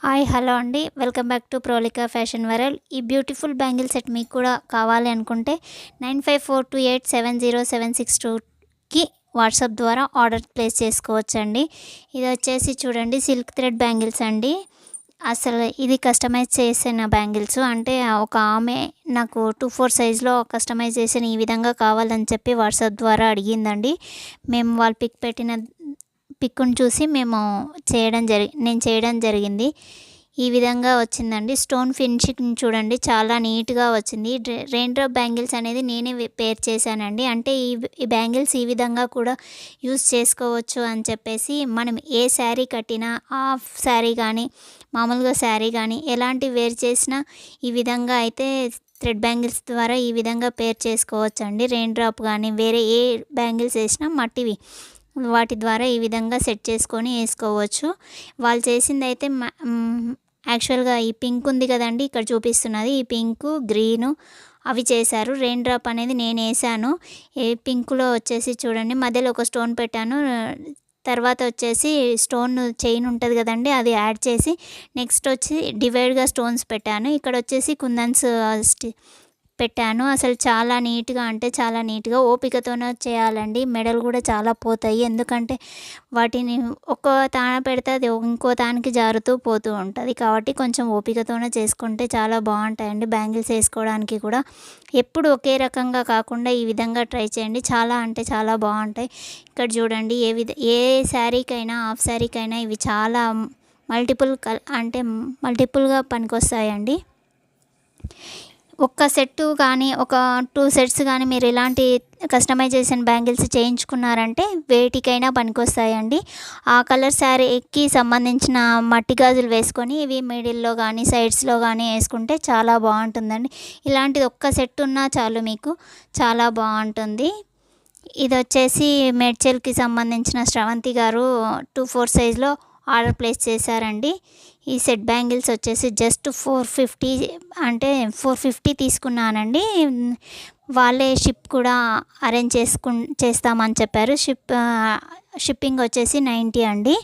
Hi hello అండి. Welcome back to Prolika fashion world. ఈ beautiful bangle set మీకు కూడా కావాలి అనుకుంటే 9542870762కి వాట్సాప్ ద్వారా ఆర్డర్ ప్లేస్ చేసుకోవచ్చండి. ఇది వచ్చేసి చూడండి సిల్క్ థ్రెడ్ బ్యాంగిల్స్ అండి. అసలు ఇది కస్టమైజ్ చేసిన బ్యాంగిల్స్. అంటే ఒక ఆమె నాకు 24 సైజ్లో కస్టమైజ్ చేసిన ఈ విధంగా కావాలని చెప్పి వాట్సాప్ ద్వారా అడిగిందండి. మేము వాళ్ళు పిక్‌ని చూసి నేను చేయడం జరిగింది. ఈ విధంగా వచ్చిందండి. స్టోన్ ఫినిషింగ్ చూడండి చాలా నీట్‌గా వచ్చింది. రెయిన్ డ్రాప్ బ్యాంగిల్స్ అనేది నేనే పేర్ చేశానండి. అంటే ఈ బ్యాంగిల్స్ ఈ విధంగా కూడా యూజ్ చేసుకోవచ్చు అని చెప్పేసి మనం ఏ శారీ కట్టినా హాఫ్ శారీ కానీ మామూలుగా శారీ కానీ ఎలాంటి వేర్ చేసినా ఈ విధంగా అయితే థ్రెడ్ బ్యాంగిల్స్ ద్వారా ఈ విధంగా పేర్ చేసుకోవచ్చండి. రెయిన్ డ్రాప్ కానీ వేరే ఏ బ్యాంగిల్స్ వేసినా మట్టివి వాటి ద్వారా ఈ విధంగా సెట్ చేసుకొని వేసుకోవచ్చు. వాళ్ళు చేసిందైతే యాక్చువల్గా ఈ పింక్ ఉంది కదండి, ఇక్కడ చూపిస్తున్నది ఈ పింకు గ్రీను అవి చేశారు. రెయిన్ డ్రాప్ అనేది నేను వేసాను. ఏ పింకులో వచ్చేసి చూడండి మధ్యలో ఒక స్టోన్ పెట్టాను. తర్వాత వచ్చేసి స్టోన్ చైన్ ఉంటుంది కదండి, అది యాడ్ చేసి నెక్స్ట్ వచ్చి డివైడ్గా స్టోన్స్ పెట్టాను. ఇక్కడ వచ్చేసి కుందన్స్ పెట్టాను. అసలు చాలా నీట్గా అంటే చాలా నీట్గా ఓపికతోనే చేయాలండి. మెడలు కూడా చాలా పోతాయి. ఎందుకంటే వాటిని ఒక్క తాన పెడితే అది ఇంకో తానికి జారుతూ పోతూ ఉంటుంది. కాబట్టి కొంచెం ఓపికతోనే చేసుకుంటే చాలా బాగుంటాయండి బ్యాంగిల్స్ వేసుకోవడానికి కూడా. ఎప్పుడు ఒకే రకంగా కాకుండా ఈ విధంగా ట్రై చేయండి. చాలా అంటే చాలా బాగుంటాయి. ఇక్కడ చూడండి ఏ శారీకైనా హాఫ్ శారీకైనా ఇవి చాలా మల్టిపుల్గా పనికొస్తాయండి. ఒక్క సెట్టు కానీ ఒక 2 సెట్స్ కానీ మీరు ఇలాంటి కస్టమైజేషన్ బ్యాంగిల్స్ చేయించుకున్నారంటే వేటికైనా పనికొస్తాయండి. ఆ కలర్ శారీకి సంబంధించిన మట్టి గాజులు వేసుకొని ఇవి మిడిల్లో కానీ సైడ్స్లో కానీ వేసుకుంటే చాలా బాగుంటుందండి. ఇలాంటిది ఒక్క సెట్ ఉన్నా చాలు మీకు చాలా బాగుంటుంది. ఇది వచ్చేసి మేడ్చల్కి సంబంధించిన శ్రవంతి గారు 24 సైజ్లో ఆర్డర్ ప్లేస్ చేశారండి. ఈ సెట్ బ్యాంగిల్స్ వచ్చేసి జస్ట్ 450 అంటే 450 తీసుకున్నానండి. వాళ్ళే షిప్ కూడా అరేంజ్ చేస్తామని చెప్పారు. షిప్పింగ్ వచ్చేసి 90 అండి.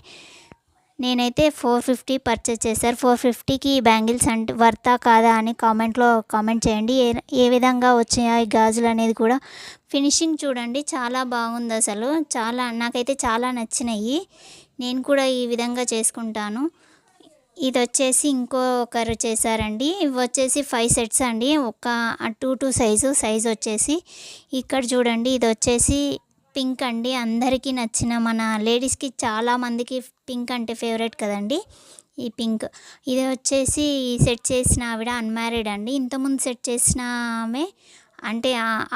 నేనైతే 450 పర్చేస్ చేశారు. 450కి బ్యాంగిల్స్ అంటే వర్తా కాదా అని కామెంట్ చేయండి. ఏ విధంగా వచ్చాయి గాజులు అనేది కూడా. ఫినిషింగ్ చూడండి చాలా బాగుంది. అసలు నాకైతే చాలా నచ్చినాయి. నేను కూడా ఈ విధంగా చేసుకుంటాను. ఇది వచ్చేసి ఇంకొకరు చేశారండి. ఇవి వచ్చేసి 5 సెట్స్ అండి. ఒక 2 సైజు వచ్చేసి ఇక్కడ చూడండి. ఇది వచ్చేసి పింక్ అండి. అందరికీ నచ్చిన మన లేడీస్కి చాలామందికి పింక్ అంటే ఫేవరెట్ కదండి ఈ పింక్. ఇది వచ్చేసి సెట్ చేసిన ఆవిడ అన్మ్యారీడ్ అండి. ఇంతకుముందు సెట్ చేసిన ఆమె అంటే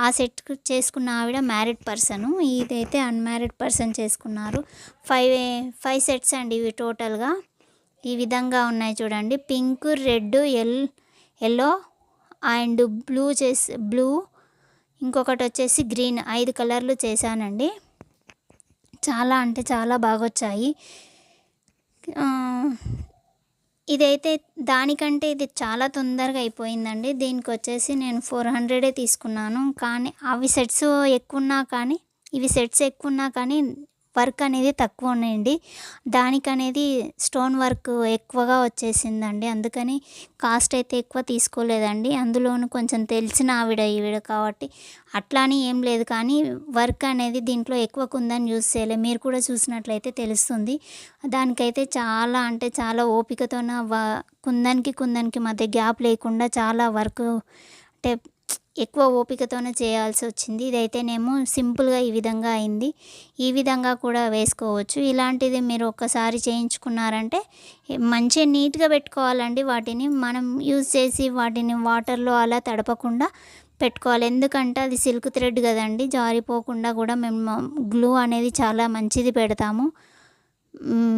ఆ సెట్ చేసుకున్న ఆవిడ మ్యారీడ్ పర్సను. ఇదైతే అన్మ్యారీడ్ పర్సన్ చేసుకున్నారు. 5 సెట్స్ అండి ఇవి టోటల్గా. ఈ విధంగా ఉన్నాయి చూడండి. Pink, red, yellow and blue ఇంకొకటి వచ్చేసి గ్రీన్ 5 కలర్లు చేశానండి. చాలా అంటే చాలా బాగా వచ్చాయి. ఇదైతే దానికంటే ఇది చాలా తొందరగా అయిపోయిందండి. దీనికి వచ్చేసి నేను 400 తీసుకున్నాను. కానీ ఇవి సెట్స్ ఎక్కువ ఉన్నా కానీ వర్క్ అనేది తక్కువ ఉన్నాయండి. దానికనేది స్టోన్ వర్క్ ఎక్కువగా వచ్చేసిందండి. అందుకని కాస్ట్ అయితే ఎక్కువ తీసుకోలేదండి. అందులోనూ కొంచెం తెలిసిన ఈవిడ కాబట్టి అట్లా అని ఏం లేదు. కానీ వర్క్ అనేది దీంట్లో ఎక్కువ కుందన్ యూజ్ చేయలేదు. మీరు కూడా చూసినట్లయితే తెలుస్తుంది. దానికైతే చాలా అంటే చాలా ఓపికతోన కుందన్కి మధ్య గ్యాప్ లేకుండా చాలా వర్క్ అంటే ఎక్కువ ఓపికతోనే చేయాల్సి వచ్చింది. ఇదైతేనేమో సింపుల్గా ఈ విధంగా అయింది. ఈ విధంగా కూడా వేసుకోవచ్చు. ఇలాంటిది మీరు ఒక్కసారి చేయించుకున్నారంటే మంచిగా నీట్గా పెట్టుకోవాలండి. వాటిని మనం యూజ్ చేసి వాటిని వాటర్లో అలా తడపకుండా పెట్టుకోవాలి. ఎందుకంటే అది సిల్క్ థ్రెడ్ కదండి, జారిపోకుండా కూడా మేము గ్లూ అనేది చాలా మంచిది పెడతాము.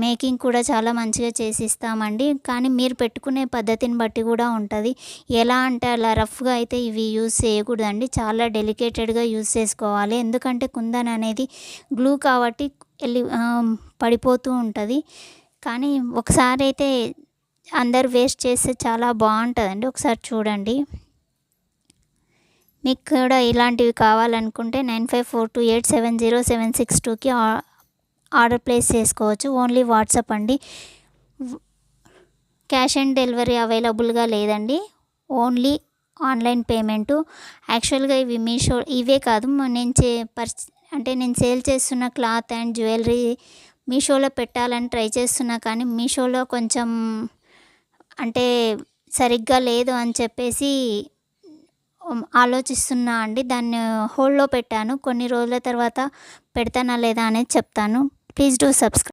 మేకింగ్ కూడా చాలా మంచిగా చేసిస్తామండి. కానీ మీరు పెట్టుకునే పద్ధతిని బట్టి కూడా ఉంటుంది. ఎలా అంటే అలా రఫ్గా అయితే ఇవి యూజ్ చేయకూడదండి. చాలా డెలికేటెడ్గా యూజ్ చేసుకోవాలి. ఎందుకంటే కుందన్ అనేది గ్లూ కాబట్టి పడిపోతూ ఉంటుంది. కానీ ఒకసారి అయితే అందరు వేస్ట్ చేస్తే చాలా బాగుంటుందండి. ఒకసారి చూడండి. మీకు కూడా ఇలాంటివి కావాలనుకుంటే 9542870762కి ఆర్డర్ ప్లేస్ చేసుకోవచ్చు. ఓన్లీ వాట్సాప్ అండి. క్యాష్ ఆన్ డెలివరీ అవైలబుల్గా లేదండి. Only online payment. యాక్చువల్గా ఇవి మీషో ఇవే కాదు, నేను సేల్ చేస్తున్న క్లాత్ అండ్ జ్యువెలరీ మీషోలో పెట్టాలని ట్రై చేస్తున్నా, కానీ మీషోలో కొంచెం అంటే సరిగ్గా లేదు అని చెప్పేసి ఆలోచిస్తున్నా అండి. దాన్ని హోల్డ్లో పెట్టాను. కొన్ని రోజుల తర్వాత పెడతానా లేదా అనేది చెప్తాను. Please do subscribe.